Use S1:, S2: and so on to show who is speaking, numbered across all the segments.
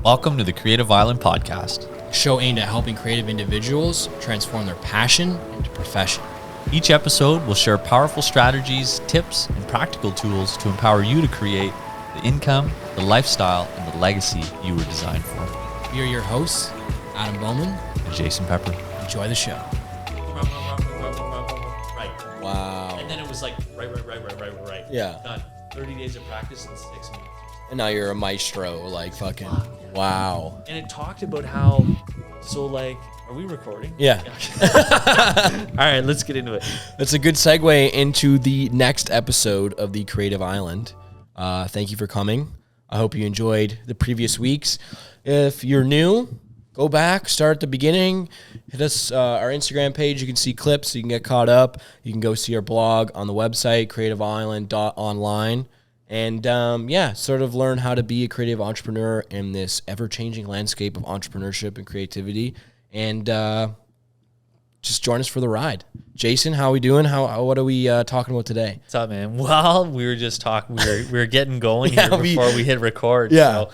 S1: Welcome to the Creative Island Podcast,
S2: a show aimed at helping creative individuals transform their passion into profession.
S1: Each episode will share powerful strategies, tips, and practical tools to empower you to create the income, the lifestyle, and the legacy you were designed for.
S2: We are your hosts, Adam Bowman
S1: and Jason Pepper.
S2: Enjoy the show.
S1: Right.
S2: Wow.
S1: And then it was like right.
S2: Yeah.
S1: Done. 30 days of practice in 6 minutes.
S2: And now you're a maestro, like fucking, wow.
S1: And it talked about how, so like, are we recording?
S2: Yeah.
S1: All right, let's get into it.
S2: That's a good segue into the next episode of the Creative Island. Thank you for coming. I hope you enjoyed the previous weeks. If you're new, go back, start at the beginning, hit us our Instagram page. You can see clips, you can get caught up. You can go see our blog on the website, creativeisland.online. And sort of learn how to be a creative entrepreneur in this ever-changing landscape of entrepreneurship and creativity. And just join us for the ride. Jason, how are we doing? What are we talking about today?
S1: What's up, man? Well, we were just talking. We were getting going here before we hit record.
S2: Yeah.
S1: So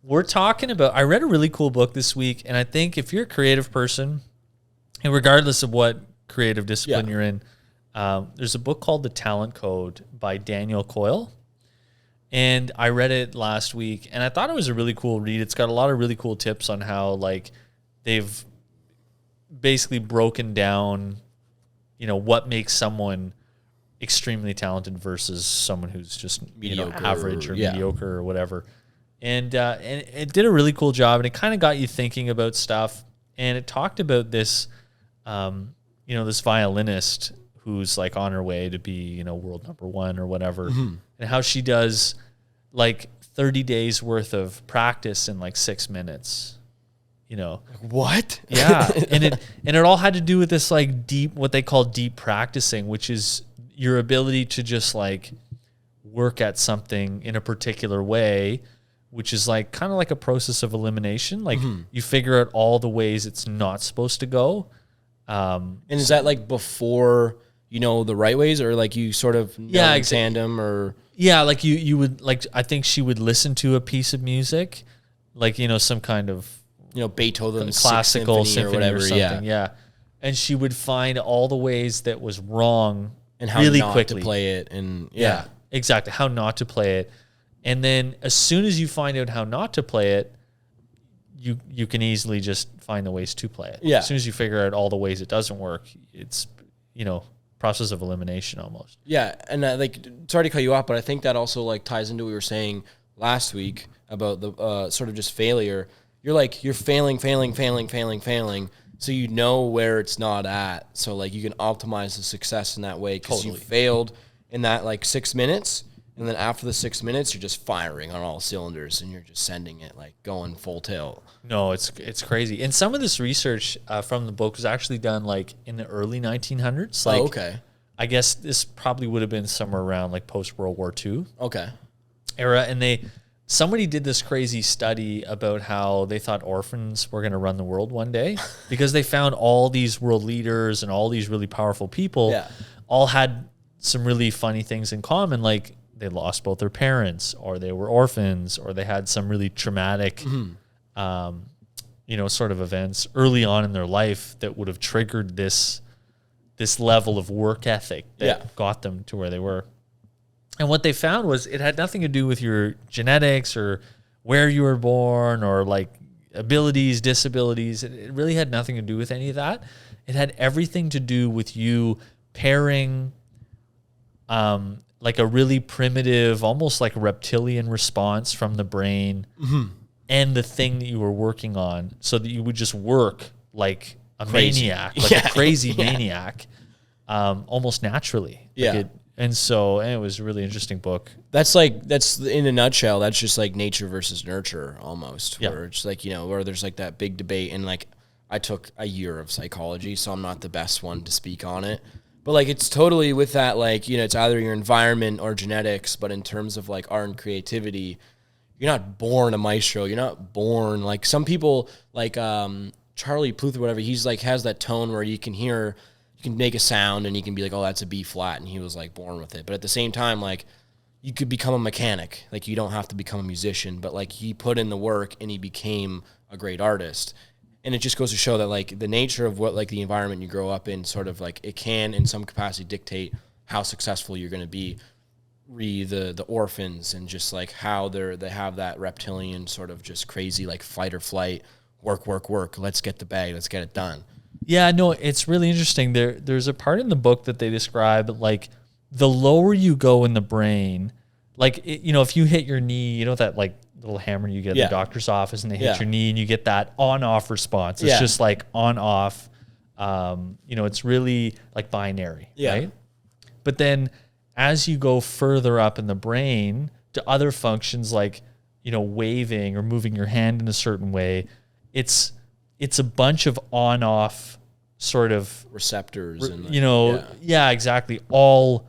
S1: we're talking about. I read a really cool book this week, and I think if you're a creative person, and regardless of what creative discipline you're in, there's a book called The Talent Code by Daniel Coyle. And I read it last week, and I thought it was a really cool read. It's got a lot of really cool tips on how, like, they've basically broken down, what makes someone extremely talented versus someone who's just mediocre, average or mediocre or whatever. And it did a really cool job, and it kind of got you thinking about stuff. And it talked about this, this violinist who's like on her way to be, world number one or whatever, and how she does like 30 days worth of practice in like 6 minutes.
S2: What?
S1: Yeah. and it all had to do with this like deep, what they call deep practicing, which is your ability to just like work at something in a particular way, which is like kind of like a process of elimination. Like you figure out all the ways it's not supposed to go.
S2: And is that like before the right ways, or like you sort of in tandem, or
S1: like you would, like, I think she would listen to a piece of music, like some kind of
S2: Beethoven
S1: classical symphony
S2: or whatever,
S1: or something, and she would find all the ways that was wrong
S2: and how
S1: really
S2: not
S1: quickly
S2: to play it, and
S1: exactly how not to play it. And then as soon as you find out how not to play it, you can easily just find the ways to play it. As soon as you figure out all the ways it doesn't work, it's process of elimination almost.
S2: Yeah, and sorry to cut you off, but I think that also like ties into what we were saying last week about the sort of just failure. You're failing, so you know where it's not at. So like you can optimize the success in that way, because you failed in that like 6 minutes, and then after the 6 minutes, you're just firing on all cylinders, and you're just sending it like going full tilt.
S1: No, it's crazy. And some of this research from the book was actually done like in the early 1900s. Like,
S2: okay.
S1: I guess this probably would have been somewhere around like post World War II.
S2: Okay.
S1: Era, and somebody did this crazy study about how they thought orphans were going to run the world one day, because they found all these world leaders and all these really powerful people all had some really funny things in common, like they lost both their parents, or they were orphans, or they had some really traumatic sort of events early on in their life that would have triggered this level of work ethic that got them to where they were. And what they found was it had nothing to do with your genetics or where you were born or like abilities, disabilities. It really had nothing to do with any of that. It had everything to do with you pairing like a really primitive, almost like a reptilian response from the brain and the thing that you were working on, so that you would just work like a maniac, like a crazy maniac, almost naturally. And it was a really interesting book.
S2: That's in a nutshell, that's just like nature versus nurture almost, where it's like, where there's like that big debate. And like, I took a year of psychology, so I'm not the best one to speak on it. But like, it's totally with that, like, it's either your environment or genetics. But in terms of like art and creativity, you're not born a maestro. You're not born like some people, like Charlie Puth or whatever. He's like has that tone where you can make a sound and you can be like, oh, that's a B flat, and he was like born with it. But at the same time, like you could become a mechanic. Like, you don't have to become a musician, but like he put in the work and he became a great artist. And it just goes to show that like the nature of what like the environment you grow up in sort of like it can in some capacity dictate how successful you're going to be. The orphans and just like how they have that reptilian sort of just crazy like fight or flight, work. Let's get the bag. Let's get it done.
S1: Yeah, no, it's really interesting. There's a part in the book that they describe like the lower you go in the brain, like if you hit your knee, that like little hammer you get at the doctor's office and they hit your knee and you get that on-off response. It's just like on-off. It's really like binary, right? But then as you go further up in the brain to other functions like, waving or moving your hand in a certain way, it's a bunch of on-off sort of
S2: receptors and
S1: exactly, all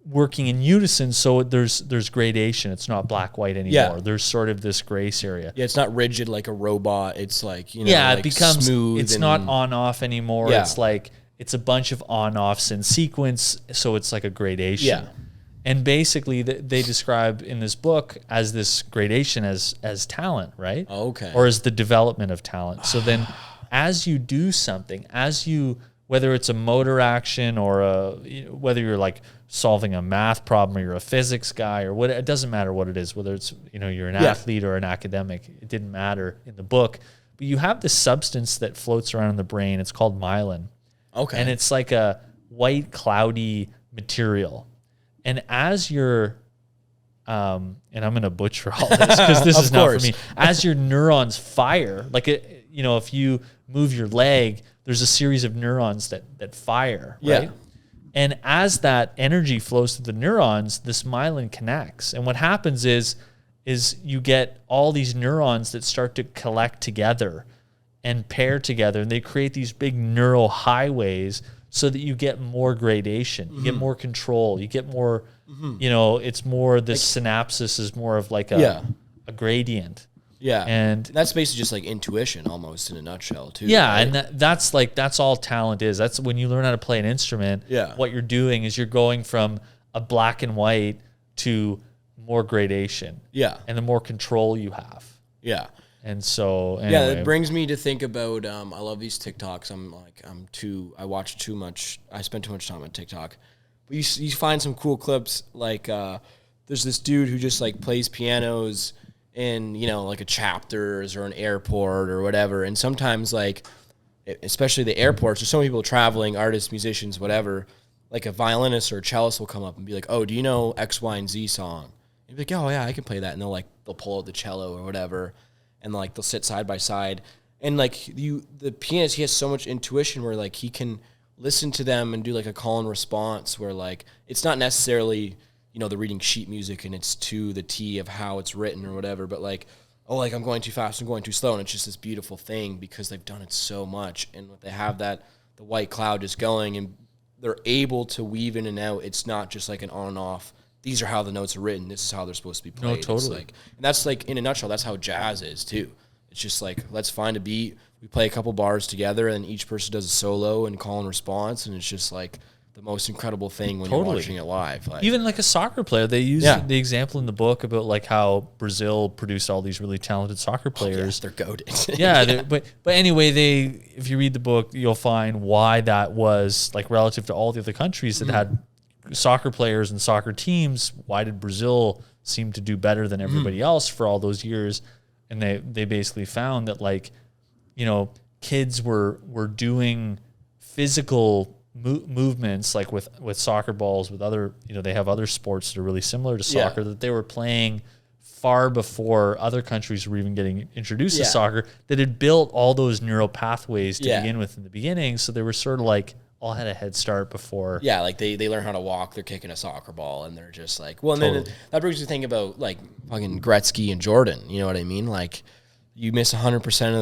S1: working in unison, so there's gradation. It's not black white anymore. There's sort of this grace area.
S2: It's not rigid like a robot. It's like
S1: it becomes smooth. It's not on off anymore. It's like it's a bunch of on offs in sequence, so it's like a gradation. And basically they describe in this book as this gradation as talent, right?
S2: Okay.
S1: Or as the development of talent. So then as you do something, whether it's a motor action or whether you're like solving a math problem or you're a physics guy or what, it doesn't matter what it is, whether it's, you're an athlete or an academic, it didn't matter in the book, but you have this substance that floats around in the brain. It's called myelin.
S2: Okay.
S1: And it's like a white cloudy material. And as you're, and I'm going to butcher all this because this is not for me. As your neurons fire, like if you move your leg, there's a series of neurons that fire, right? And as that energy flows through the neurons, this myelin connects. And what happens is you get all these neurons that start to collect together and pair together, and they create these big neural highways so that you get more gradation, you get more control, you get more, it's more, this synapses is more of like a gradient.
S2: Yeah.
S1: And
S2: that's basically just like intuition almost in a nutshell too.
S1: Yeah.
S2: Right?
S1: And that's all talent is. That's when you learn how to play an instrument.
S2: Yeah.
S1: What you're doing is you're going from a black and white to more gradation.
S2: Yeah.
S1: And the more control you have.
S2: Yeah.
S1: And so, anyway.
S2: Yeah, it brings me to think about, I love these TikToks. I watch too much. I spend too much time on TikTok. But you find some cool clips, like there's this dude who just like plays pianos in, like a chapters or an airport or whatever. And sometimes like, especially the airports, there's so many people traveling, artists, musicians, whatever, like a violinist or a cellist will come up and be like, oh, do you know X, Y, and Z song? And you'd be like, oh yeah, I can play that. And they'll pull out the cello or whatever. And like they'll sit side by side, and like the pianist, he has so much intuition where like he can listen to them and do like a call and response where like it's not necessarily they're reading sheet music and it's to the T of how it's written or whatever, but like like I'm going too fast, I'm going too slow, and it's just this beautiful thing because they've done it so much, and they have the white cloud just going, and they're able to weave in and out. It's not just like an on and off. These are how the notes are written. This is how they're supposed to be played.
S1: No, totally.
S2: And that's like, in a nutshell, that's how jazz is too. It's just like, let's find a beat. We play a couple bars together, and each person does a solo and call and response, and it's just like the most incredible thing when you're watching it live. Like,
S1: even like a soccer player, they use the example in the book about like how Brazil produced all these really talented soccer players.
S2: They're goated.
S1: But anyway, if you read the book, you'll find why that was like relative to all the other countries that had soccer players and soccer teams. Why did Brazil seem to do better than everybody else for all those years? And they basically found that like, kids were doing physical movements like with soccer balls, with other, they have other sports that are really similar to soccer that they were playing far before other countries were even getting introduced to soccer, that had built all those neural pathways to begin with in the beginning. So they were sort of like all had a head start before.
S2: Yeah, like they learn how to walk, they're kicking a soccer ball, and they're just like, well, and then that brings me to think about like fucking Gretzky and Jordan, you know what I mean? Like, you miss 100% of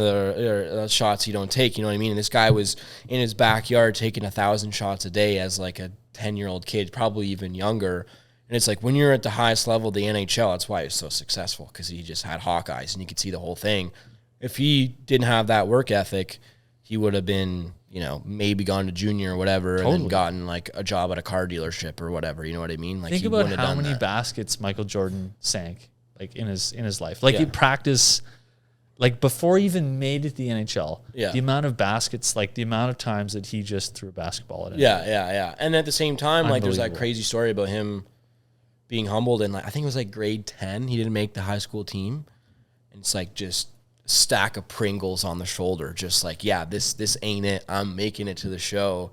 S2: the shots you don't take, you know what I mean? And this guy was in his backyard taking 1,000 shots a day as like a 10-year-old kid, probably even younger. And it's like when you're at the highest level, the NHL, that's why he was so successful, because he just had hawk eyes and you could see the whole thing. If he didn't have that work ethic, he would have been, you know, maybe gone to junior or whatever, and then gotten like a job at a car dealership or whatever. You know what I mean? Like,
S1: think about how many baskets Michael Jordan sank like in his life. Like, he'd practice like before he even made it to the NHL. Yeah. The amount of baskets, like the amount of times that he just threw a basketball at it.
S2: Yeah. And at the same time, like there's that crazy story about him being humbled, and like I think it was like grade 10, he didn't make the high school team, and it's like just a stack of Pringles on the shoulder, just like, yeah, this ain't it. I'm making it to the show.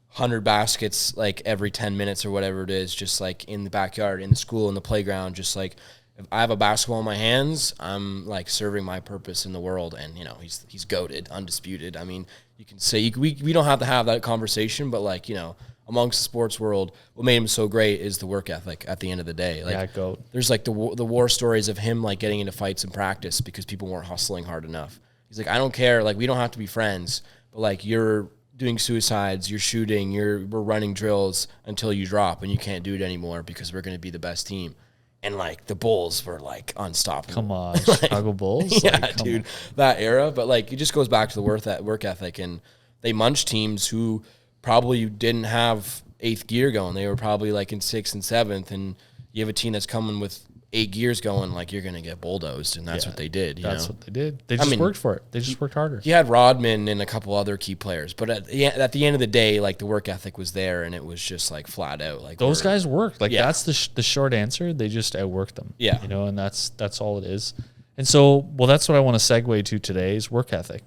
S2: 100 baskets like every 10 minutes or whatever it is, just like in the backyard, in the school, in the playground, just like, if I have a basketball in my hands, I'm like serving my purpose in the world. And, you know, he's goated, undisputed. I mean, you can say we don't have to have that conversation, but like, you know, amongst the sports world, what made him so great is the work ethic at the end of the day. Like,
S1: goat.
S2: There's like the war stories of him like getting into fights in practice because people weren't hustling hard enough. He's like, I don't care. Like, we don't have to be friends, but like, you're doing suicides, you're shooting, we're running drills until you drop and you can't do it anymore because we're going to be the best team. And, like, the Bulls were, like, unstoppable.
S1: Come on, like, Chicago Bulls?
S2: Yeah,
S1: like,
S2: dude, that era. But, like, it just goes back to the work ethic. And they munched teams who probably didn't have eighth gear going. They were probably, like, in sixth and seventh. And you have a team that's coming with 8 gears going, like, you're going to get bulldozed. And that's what they did,
S1: That's what they did. They just worked for it. They just worked harder.
S2: He had Rodman and a couple other key players. But at the end of the day, like, the work ethic was there, and it was just, like, flat out. Like,
S1: those guys worked. Like, that's the short answer. They just outworked them.
S2: Yeah.
S1: You know, and that's all it is. And so, well, that's what I want to segue to today is work ethic.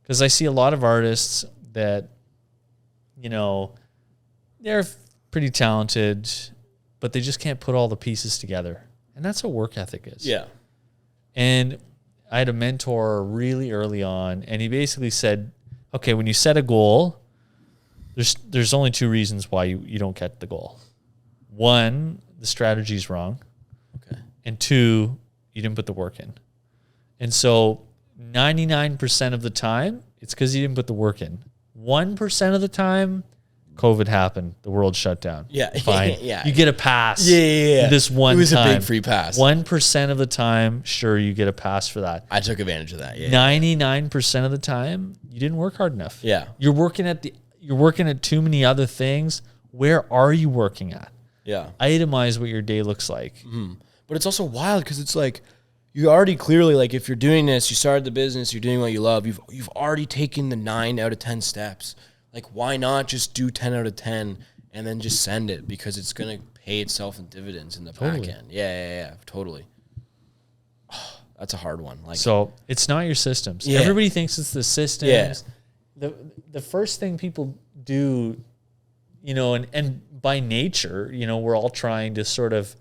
S1: Because I see a lot of artists that, you know, they're pretty talented, but they just can't put all the pieces together. And that's what work ethic is.
S2: Yeah.
S1: And I had a mentor really early on, and he basically said, okay, when you set a goal, there's only 2 reasons why you don't get the goal. 1, the strategy's wrong.
S2: Okay.
S1: And 2, you didn't put the work in. And so 99% of the time, it's because you didn't put the work in. 1% of the time, COVID happened. The world shut down.
S2: Yeah.
S1: Fine.
S2: Yeah.
S1: You get a pass.
S2: Yeah.
S1: This one time.
S2: It was a big free pass.
S1: 1% of the time, sure, you get a pass for that.
S2: I took advantage of that. Yeah.
S1: 99% of the time, you didn't work hard enough.
S2: Yeah.
S1: You're working at too many other things. Where are you working at?
S2: Yeah.
S1: Itemize what your day looks like.
S2: Mm-hmm. But it's also wild because it's like, you already clearly, like, if you're doing this, you started the business, you're doing what you love, you've already taken the 9 out of 10 steps. Like, why not just do 10 out of 10 and then just send it? Because it's going to pay itself in dividends in the back end. Yeah, totally. Oh, that's a hard one. Like,
S1: so it's not your systems. Yeah. Everybody thinks it's the systems. Yeah. The first thing people do, you know, and by nature, you know, we're all trying to sort of,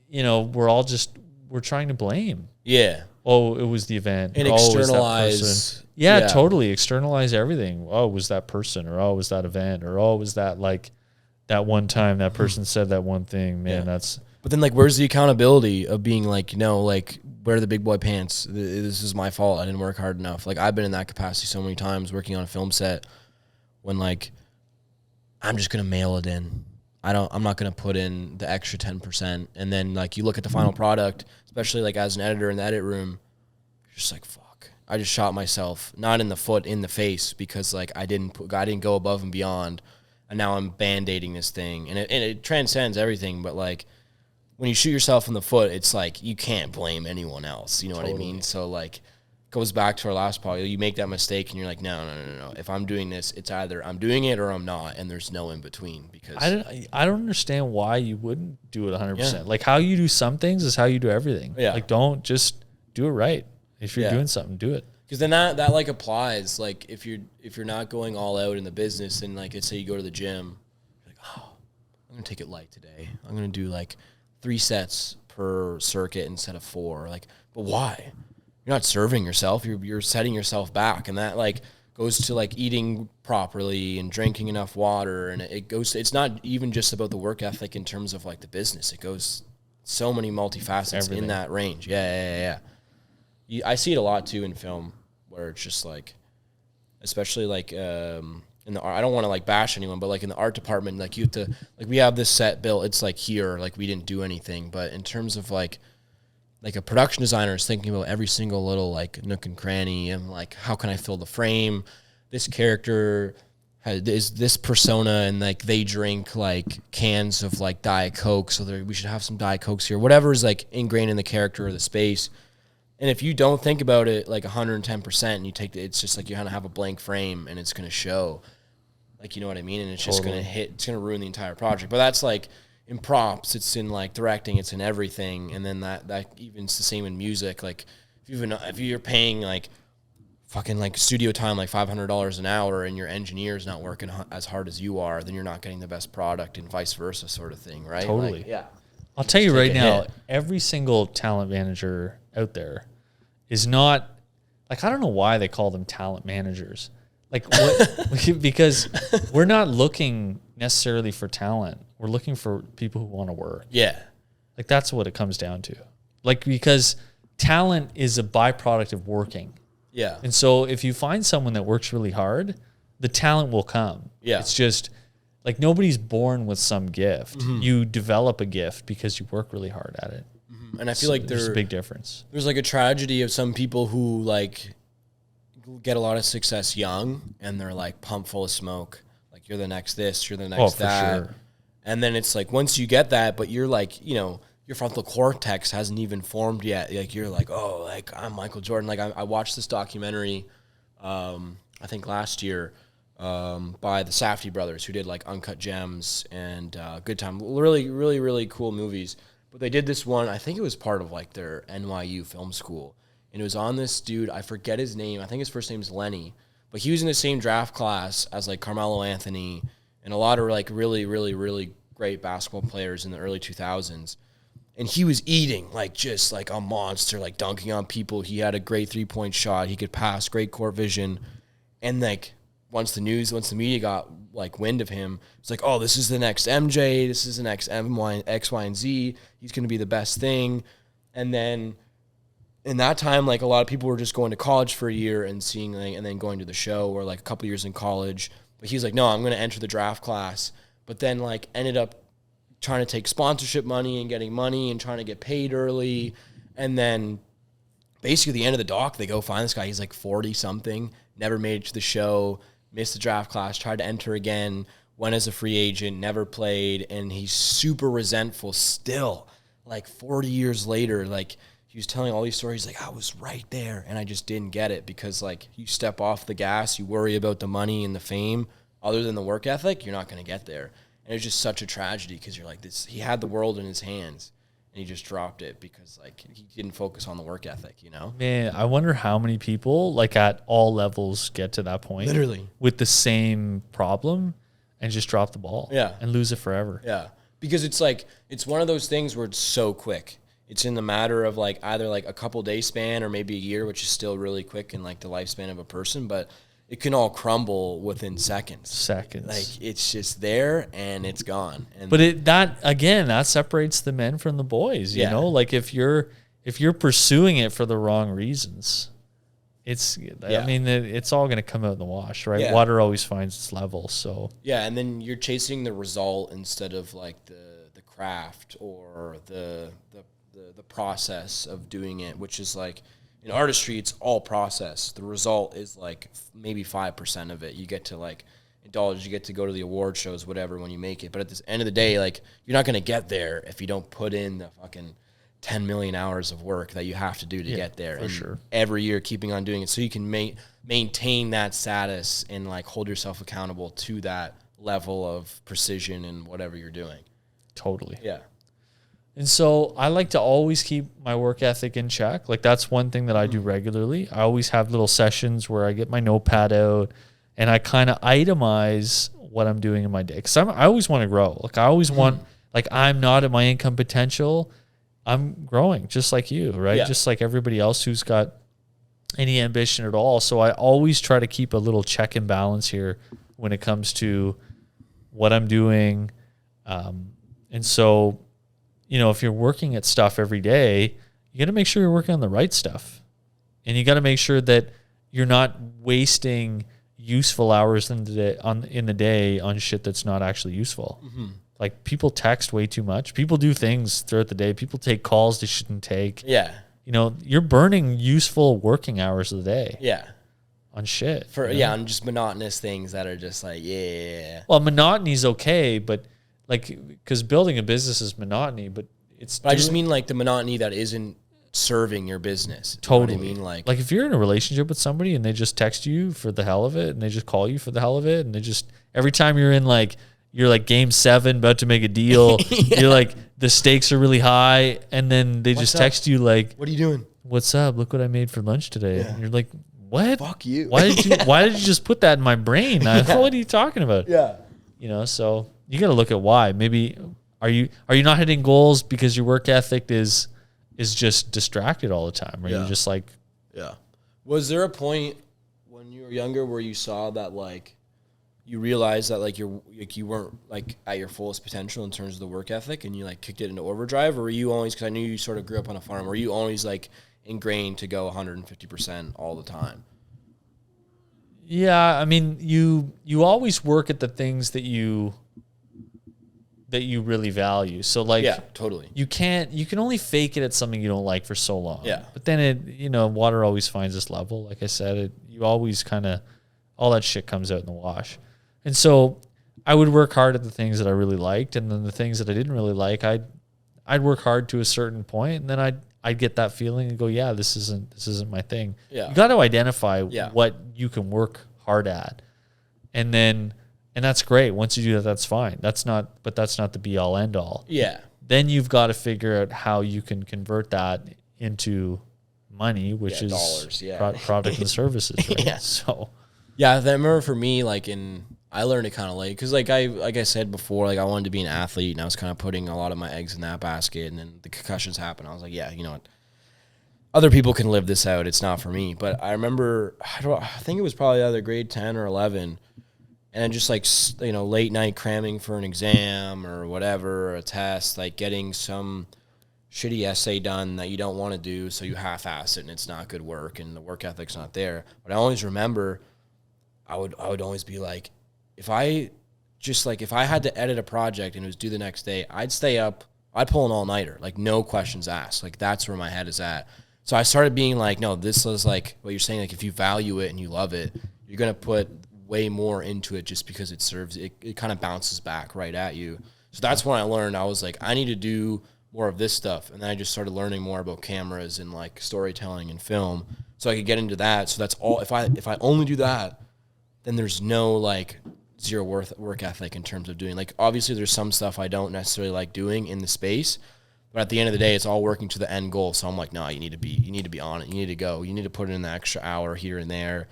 S1: you know, we're trying to blame.
S2: Yeah.
S1: Oh, it was the event.
S2: And externalize.
S1: Yeah, totally. Externalize everything. Oh, it was that person, or oh, it was that event, or oh, it was that, like, that one time that person said that one thing. Man, that's...
S2: But then, like, where's the accountability of being like, no, like, wear the big boy pants. This is my fault. I didn't work hard enough. Like, I've been in that capacity so many times working on a film set when, like, I'm just going to mail it in. I'm not going to put in the extra 10%. And then, like, you look at the final product, especially, like, as an editor in the edit room, you're just like, fuck. I just shot myself, not in the foot, in the face, because, like, I didn't go above and beyond, and now I'm band-aiding this thing. And it transcends everything, but, like, when you shoot yourself in the foot, it's like you can't blame anyone else. You know what I mean? So, like, goes back to our last podcast. You make that mistake, and you're like, no. If I'm doing this, it's either I'm doing it or I'm not, and there's no in between. Because
S1: I don't understand why you wouldn't do it 100%. Yeah. Like, how you do some things is how you do everything. Yeah. Like, don't just do it right. If you're doing something, do it.
S2: Because then that like applies. Like, if you're not going all out in the business, and, like, let's say you go to the gym, you're like, oh, I'm gonna take it light today. I'm gonna do, like, 3 sets per circuit instead of 4. Like, but why? You're not serving yourself. You're setting yourself back, and that, like, goes to, like, eating properly and drinking enough water, and it's not even just about the work ethic in terms of, like, the business. It goes so many multifacets in that range. Yeah. I see it a lot too in film, where it's just like, especially like in the art, I don't want to, like, bash anyone, but, like, in the art department, like, you have to, like, we have this set built, it's like here, like, we didn't do anything, but in terms of, like like a production designer is thinking about every single little like nook and cranny and like, how can I fill the frame? This character is this persona, and like they drink like cans of like Diet Coke, so we should have some Diet Cokes here. Whatever is like ingrained in the character or the space. And if you don't think about it like 110%, and you take it's just like you're gonna have a blank frame, and it's gonna show, like, you know what I mean? And it's just gonna it's gonna ruin the entire project. But that's like in props, it's in like directing, it's in everything. And then that even's the same in music. Like if you're paying like fucking like studio time like $500 an hour, and your engineer's not working as hard as you are, then you're not getting the best product, and vice versa, sort of thing, right?
S1: Totally.
S2: Like, yeah.
S1: I'll tell you right now, every single talent manager out there is not like, I don't know why they call them talent managers. Like, what? Because we're not looking necessarily for talent. We're looking for people who want to work.
S2: Yeah.
S1: Like, that's what it comes down to. Like, because talent is a byproduct of working.
S2: Yeah.
S1: And so if you find someone that works really hard, the talent will come.
S2: Yeah.
S1: It's just like, nobody's born with some gift. Mm-hmm. You develop a gift because you work really hard at it.
S2: Mm-hmm. And I feel like
S1: there's a big difference.
S2: There's like a tragedy of some people who like get a lot of success young, and they're like pumped full of smoke. Like, you're the next this, you're the next that. Sure. And then it's like, once you get that, but you're like, you know, your frontal cortex hasn't even formed yet. Like, you're like, oh, like, I'm Michael Jordan. Like, I watched this documentary, I think last year, by the Safdie brothers, who did like Uncut Gems and Good Time. Really, really, really cool movies. But they did this one, I think it was part of like their NYU film school. And it was on this dude, I forget his name. I think his first name is Lenny. But he was in the same draft class as like Carmelo Anthony and a lot of like really, really, really great basketball players in the early 2000s. And he was eating like just like a monster, like dunking on people. He had a great 3-point shot. He could pass, great court vision. And like once the media got like wind of him, it's like, oh, this is the next MJ. This is the next X, Y, and Z. He's going to be the best thing. And then in that time, like a lot of people were just going to college for a year and seeing, like, and then going to the show, or like a couple years in college. But he's like, no, I'm going to enter the draft class. But then like ended up trying to take sponsorship money and getting money and trying to get paid early. And then basically at the end of the doc, they go find this guy. He's like 40 something, never made it to the show, missed the draft class, tried to enter again, went as a free agent, never played. And he's super resentful still, like 40 years later. Like, he was telling all these stories, like, I was right there and I just didn't get it, because like you step off the gas, you worry about the money and the fame, other than the work ethic, you're not going to get there. And it's just such a tragedy, because you're like, this, he had the world in his hands and he just dropped it because like he didn't focus on the work ethic, you know?
S1: Man, I wonder how many people like at all levels get to that point,
S2: literally
S1: with the same problem and just drop the ball, and lose it forever.
S2: Yeah, because it's like, it's one of those things where it's so quick. It's in the matter of like either like a couple day span or maybe a year, which is still really quick in like the lifespan of a person, but it can all crumble within seconds. Like, it's just there and it's gone. And
S1: but that separates the men from the boys, you know? Like, if you're pursuing it for the wrong reasons, I mean, it's all going to come out in the wash, right? Yeah. Water always finds its level. So
S2: yeah, and then you're chasing the result instead of like the craft or the process of doing it, which is like, in artistry, it's all process. The result is like maybe 5% of it. You get to like indulge, you get to go to the award shows, whatever, when you make it. But at the end of the day, like, you're not going to get there if you don't put in the fucking 10 million hours of work that you have to do to get there.
S1: For sure.
S2: Every year, keeping on doing it so you can maintain that status and like hold yourself accountable to that level of precision in whatever you're doing.
S1: Totally.
S2: Yeah.
S1: And so I like to always keep my work ethic in check. Like, that's one thing that I do regularly. I always have little sessions where I get my notepad out and I kind of itemize what I'm doing in my day. Because I always want to grow. Like, I always want, like, I'm not at my income potential. I'm growing just like you, right? Yeah. Just like everybody else who's got any ambition at all. So I always try to keep a little check and balance here when it comes to what I'm doing. And so, you know, if you're working at stuff every day, you got to make sure you're working on the right stuff. And you got to make sure that you're not wasting useful hours in the day on shit that's not actually useful. Like people text way too much. People do things throughout the day. People take calls they shouldn't take.
S2: Yeah.
S1: You know, you're burning useful working hours of the day.
S2: Yeah.
S1: On shit.
S2: On just monotonous things that are just like, yeah.
S1: Well, monotony's okay, but like, because building a business is monotony, but
S2: I just mean like the monotony that isn't serving your business.
S1: Totally.
S2: You know what I mean?
S1: Like if you're in a relationship with somebody and they just text you for the hell of it and they just call you for the hell of it and they just, every time you're like game 7 about to make a deal, you're like, the stakes are really high, and then they just text you like,
S2: what are you doing?
S1: What's up? Look what I made for lunch today. Yeah. And you're like, what?
S2: Fuck you.
S1: Why did you just put that in my brain? What are you talking about?
S2: Yeah.
S1: You know, so you got to look at why. Maybe are you not hitting goals because your work ethic is just distracted all the time? Or you just like,
S2: Was there a point when you were younger where you saw that like you realized that like you weren't like at your fullest potential in terms of the work ethic and you like kicked it into overdrive? Or were you always, because I knew you sort of grew up on a farm, were you always like ingrained to go 150% all the time?
S1: Yeah, I mean, you always work at the things that you really value. So like,
S2: yeah, totally.
S1: You can only fake it at something you don't like for so long.
S2: Yeah.
S1: But then water always finds its level. Like I said, you always kind of, all that shit comes out in the wash. And so I would work hard at the things that I really liked, and then the things that I didn't really like, I'd work hard to a certain point, and then I'd get that feeling and go, yeah, this isn't my thing.
S2: Yeah.
S1: You got to identify what you can work hard at. And that's great. Once you do that, that's fine. That's not the be all end all.
S2: Yeah.
S1: Then you've got to figure out how you can convert that into money, which is
S2: dollars,
S1: product and services, right?
S2: Yeah.
S1: So
S2: yeah, I remember for me, like I learned it kind of late because like I said before, like I wanted to be an athlete and I was kind of putting a lot of my eggs in that basket, and then the concussions happened. I was like, yeah, you know what? Other people can live this out. It's not for me. But I remember, I think it was probably either grade 10 or 11, and just like, late night cramming for an exam or whatever, or a test, like getting some shitty essay done that you don't want to do, so you half-ass it and it's not good work and the work ethic's not there. But I always remember I would always be like, if I had to edit a project and it was due the next day, I'd stay up, I'd pull an all-nighter, like no questions asked. Like that's where my head is at. So I started being like, no, this is like what you're saying, like if you value it and you love it, you're going to put way more into it just because it serves, it kind of bounces back right at you. So that's when I learned, I was like, I need to do more of this stuff. And then I just started learning more about cameras and like storytelling and film so I could get into that. So that's all, if I only do that, then there's no like zero work ethic in terms of doing, like, obviously there's some stuff I don't necessarily like doing in the space, but at the end of the day, it's all working to the end goal. So I'm like, no, you need to be on it. You need to go. You need to put in the extra hour here and there,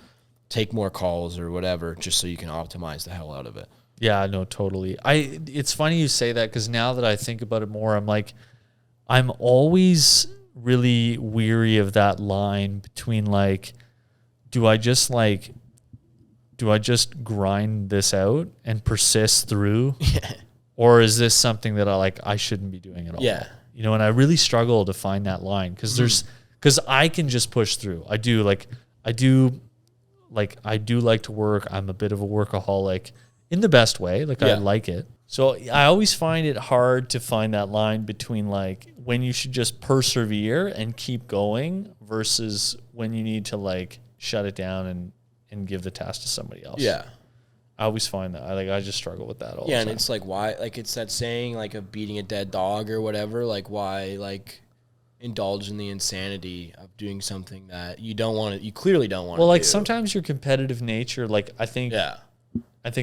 S2: take more calls or whatever, just so you can optimize the hell out of it.
S1: Yeah, no, totally. It's funny you say that because now that I think about it more, I'm like, I'm always really weary of that line between like, do I just grind this out and persist through? Yeah. Or is this something that I shouldn't be doing at all?
S2: Yeah.
S1: And I really struggle to find that line because I can just push through. I do like to work. I'm a bit of a workaholic in the best way. Like I like it. So I always find it hard to find that line between like when you should just persevere and keep going versus when you need to like shut it down and give the task to somebody else.
S2: Yeah.
S1: I always find that I just struggle with that all the time.
S2: And it's like, why, like it's that saying like of beating a dead dog or whatever, like why like indulge in the insanity of doing something that you clearly don't want to do.
S1: Well, like sometimes your competitive nature, like I think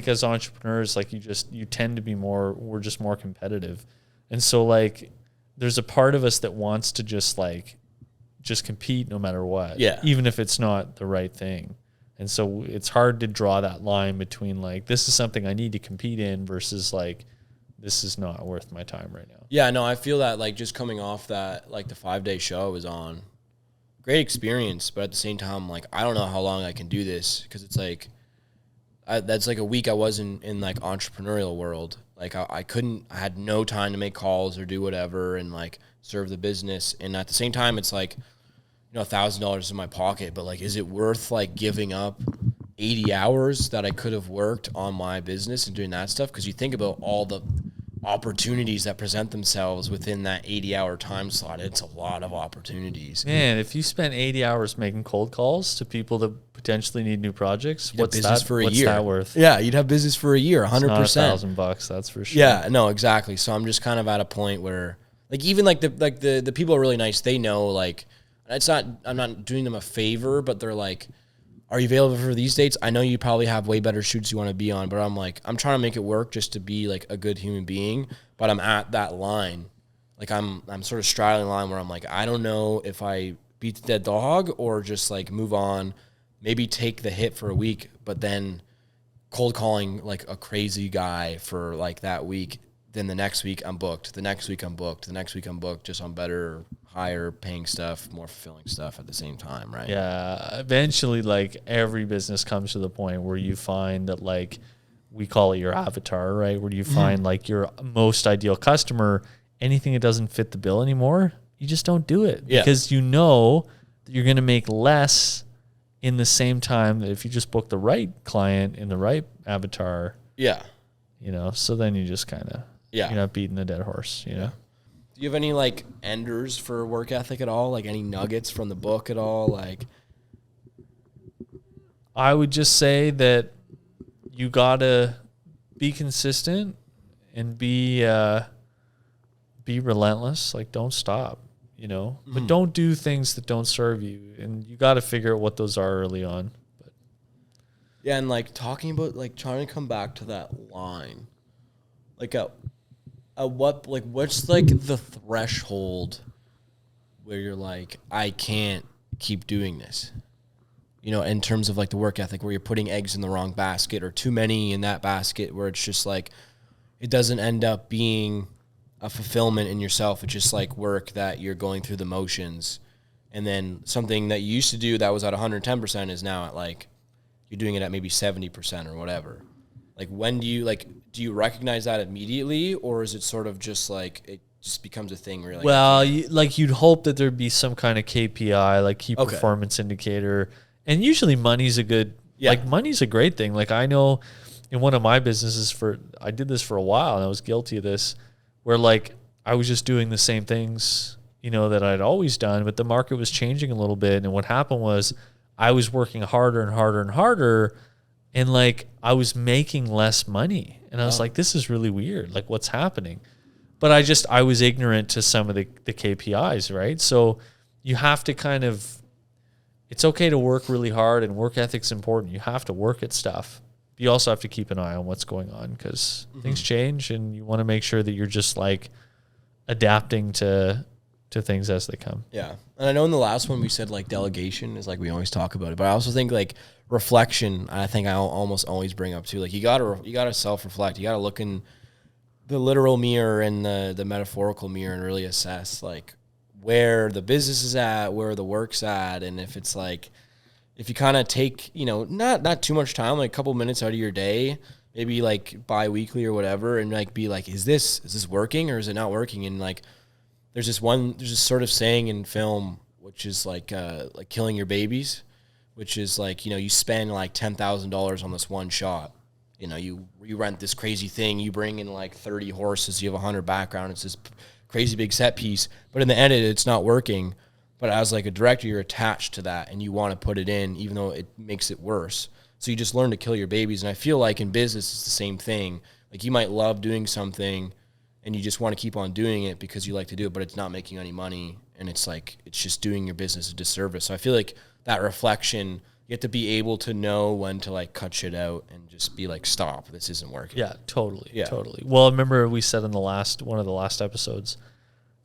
S1: as entrepreneurs, like you tend to be we're just more competitive. And so like there's a part of us that wants to just compete no matter what.
S2: Yeah.
S1: Even if it's not the right thing. And so it's hard to draw that line between like, this is something I need to compete in versus like, this is not worth my time right now.
S2: Yeah, no, I feel that like just coming off that, like the 5-day show I was on, great experience, but at the same time, like, I don't know how long I can do this because it's like, that's like a week I was in like entrepreneurial world. Like I had no time to make calls or do whatever and like serve the business. And at the same time, it's like, $1,000 in my pocket, but like, is it worth like giving up 80 hours that I could have worked on my business and doing that stuff? Because you think about all the opportunities that present themselves within that 80-hour time slot. It's a lot of opportunities.
S1: Man, if you spent 80 hours making cold calls to people that potentially need new projects,
S2: What's that
S1: worth?
S2: Yeah, you'd have business for a year, 100%.
S1: It's not $1,000, that's for sure.
S2: Yeah, no, exactly. So I'm just kind of at a point where, like, even like the people are really nice. They know, like, I'm not doing them a favor, but they're like, are you available for these dates? I know you probably have way better shoots you want to be on, but I'm like, I'm trying to make it work just to be like a good human being. But I'm at that line. Like I'm sort of straddling the line where I'm like, I don't know if I beat the dead dog or just like move on, maybe take the hit for a week, but then cold calling like a crazy guy for like that week. Then the next week I'm booked. The next week I'm booked. The next week I'm booked just on better, higher paying stuff, more fulfilling stuff at the same time, right?
S1: Yeah. Eventually, like every business comes to the point where you find that, like, we call it your avatar, right? Where you find like your most ideal customer, anything that doesn't fit the bill anymore, you just don't do it because you know that you're going to make less in the same time that if you just book the right client in the right avatar.
S2: Yeah.
S1: You know, so then you just kind of, you're not beating the dead horse, you know?
S2: Do you have any like enders for work ethic at all? Like any nuggets from the book at all? Like,
S1: I would just say that you gotta be consistent and be relentless. Like, don't stop, you know, but don't do things that don't serve you. And you got to figure out what those are early on. But
S2: yeah, and like talking about like trying to come back to that line, like what's like the threshold where you're like, I can't keep doing this, you know, in terms of like the work ethic where you're putting eggs in the wrong basket or too many in that basket where it's just like, it doesn't end up being a fulfillment in yourself. It's just like work that you're going through the motions. And then something that you used to do that was at 110% is now at like, you're doing it at maybe 70% or whatever. Like, when do you recognize that immediately, or is it sort of just like it just becomes a thing where you're like,
S1: well, you'd hope that there'd be some kind of KPI, like key performance indicator, and usually money's a good, like money's a great thing. Like I know in one of my businesses I did this for a while and I was guilty of this, where like I was just doing the same things, you know, that I'd always done, but the market was changing a little bit, and what happened was I was working harder and harder and harder. And like I was making less money, and I was like, this is really weird. Like, what's happening? But I was ignorant to some of the KPIs, right? So you have to kind of, it's okay to work really hard, and work ethic's important. You have to work at stuff. But you also have to keep an eye on what's going on, because things change, and you want to make sure that you're just like adapting to things as they come.
S2: Yeah. And I know in the last one we said like delegation is like, we always talk about it, but I also think like reflection, I think I almost always bring up too. Like you gotta self-reflect. You gotta look in the literal mirror and the metaphorical mirror and really assess like where the business is at, where the work's at. And if it's like, if you kind of take, you know, not too much time, like a couple minutes out of your day, maybe like bi-weekly or whatever, and like be like, is this working or is it not working? And like, there's this sort of saying in film, which is like killing your babies, which is like, you know, you spend like $10,000 on this one shot. You know, you rent this crazy thing, you bring in like 30 horses, you have 100 background, it's this crazy big set piece, but in the edit, it's not working. But as like a director, you're attached to that and you want to put it in, even though it makes it worse. So you just learn to kill your babies. And I feel like in business, it's the same thing. Like you might love doing something and you just want to keep on doing it because you like to do it, but it's not making any money. And it's like, it's just doing your business a disservice. So I feel like that reflection, you have to be able to know when to like cut shit out and just be like, stop, this isn't working.
S1: Yeah, totally. Well, remember we said in one of the last episodes,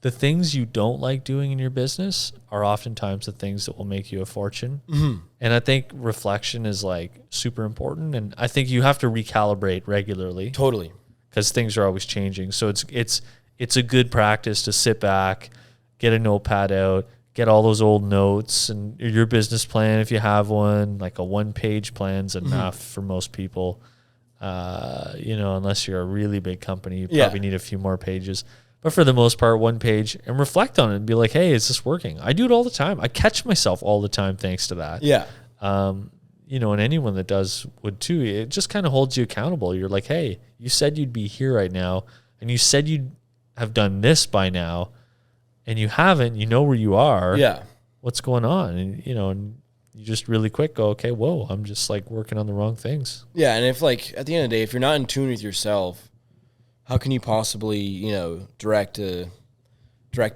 S1: the things you don't like doing in your business are oftentimes the things that will make you a fortune. And I think reflection is like super important. And I think you have to recalibrate regularly.
S2: Totally.
S1: Because things are always changing. So it's a good practice to sit back, get a notepad out, get all those old notes and your business plan if you have one. Like a 1-page plan's enough for most people. You know, unless you're a really big company, you probably need a few more pages. But for the most part, 1 page, and reflect on it and be like, hey, is this working? I do it all the time. I catch myself all the time thanks to that.
S2: Yeah.
S1: You know, and anyone that does would too. It just kind of holds you accountable. You're like, hey, you said you'd be here right now. and you said you'd have done this by now, and you haven't. You know where you are.
S2: Yeah.
S1: What's going on? And and you just really quick go, okay, whoa, I'm just like working on the wrong things.
S2: Yeah, and if like at the end of the day, if you're not in tune with yourself, how can you possibly, direct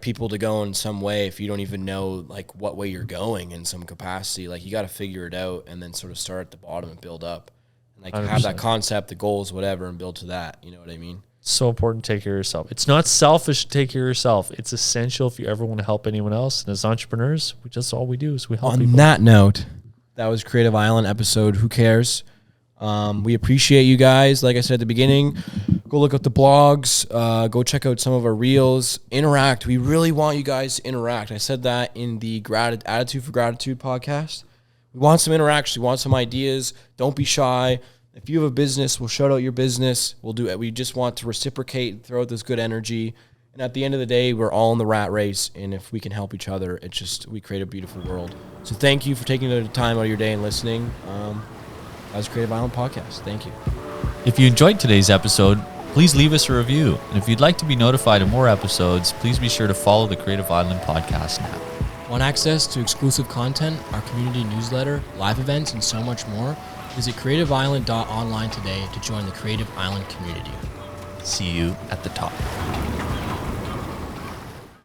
S2: people to go in some way if you don't even know like what way you're going in some capacity? Like you got to figure it out and then sort of start at the bottom and build up, and like
S1: 100%.
S2: have that concept, the goals, whatever, and build to that. You know what I mean?
S1: It's so important to take care of yourself. It's not selfish to take care of yourself. It's essential if you ever want to help anyone else. And as entrepreneurs, that's all we do is we help people.
S2: On that note, that was Creative Island episode. Who cares? We appreciate you guys. Like I said at the beginning, go look up the blogs. Go check out some of our reels. Interact. We really want you guys to interact. I said that in the Attitude for Gratitude podcast. We want some interaction. We want some ideas. Don't be shy. If you have a business, we'll shout out your business. We'll do it. We just want to reciprocate and throw out this good energy. And at the end of the day, we're all in the rat race. And if we can help each other, we create a beautiful world. So thank you for taking the time out of your day and listening. That was Creative Island Podcast. Thank you.
S3: If you enjoyed today's episode, please leave us a review. And if you'd like to be notified of more episodes, please be sure to follow the Creative Island Podcast now.
S2: Want access to exclusive content, our community newsletter, live events, and so much more? Visit creativeisland.online today to join the Creative Island community.
S3: See you at the top.